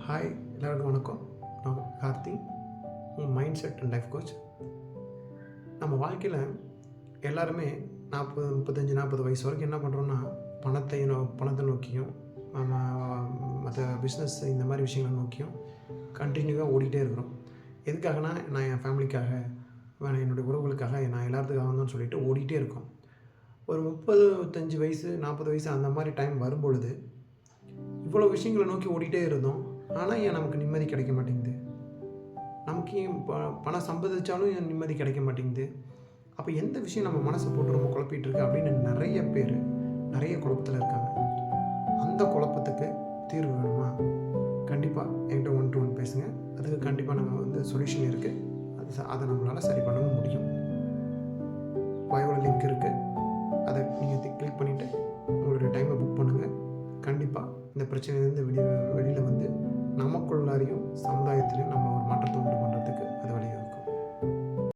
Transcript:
Hi எல்லோருக்கும் வணக்கம். நான் கார்த்தி, உங்கள் mind set and life coach. நம்ம வாழ்க்கையில் எல்லாருமே 35-40 வயசு வரைக்கும் என்ன பண்ணுறோன்னா பணத்தை நோக்கியும் நம்ம மற்ற பிஸ்னஸ் இந்த மாதிரி விஷயங்களை நோக்கியும் கண்டினியூவாக ஓடிட்டே இருக்கிறோம். எதுக்காகனா நான் என் ஃபேமிலிக்காக, என்னுடைய உறவுகளுக்காக, நான் எல்லாத்துக்காக தான் சொல்லிட்டு ஓடிட்டே இருக்கோம். ஒரு 35 வயசு 40 வயசு அந்த மாதிரி டைம் வரும்பொழுது இவ்வளோ விஷயங்களை நோக்கி ஓடிட்டே இருந்தோம். ஆனால் ஏன் நமக்கு நிம்மதி கிடைக்க மாட்டேங்குது? நமக்கு ஏன் பணம் சம்பாதிச்சாலும் ஏன் நிம்மதி கிடைக்க மாட்டேங்குது? அப்போ எந்த விஷயம் நம்ம மனசை போட்டு ரொம்ப குழப்பிட்டு இருக்கு அப்படின்னு நிறைய பேர் நிறைய குழப்பத்தில் இருக்காங்க. அந்த குழப்பத்துக்கு தீர்வு வேணுமா? கண்டிப்பாக என்கிட்ட 1 to 1 பேசுங்க. அதுக்கு கண்டிப்பாக நம்ம சொல்யூஷன் இருக்குது. அதை நம்மளால் சரி பண்ணவும் முடியும். பயோவில் லிங்க் இருக்குது. அதை நீங்கள் கிளிக் பண்ணிவிட்டு உங்களுடைய டைமை புக் பண்ணுங்கள். கண்டிப்பாக இந்த பிரச்சனையிலேருந்து வெளியில் நமக்குள்ளாரையும்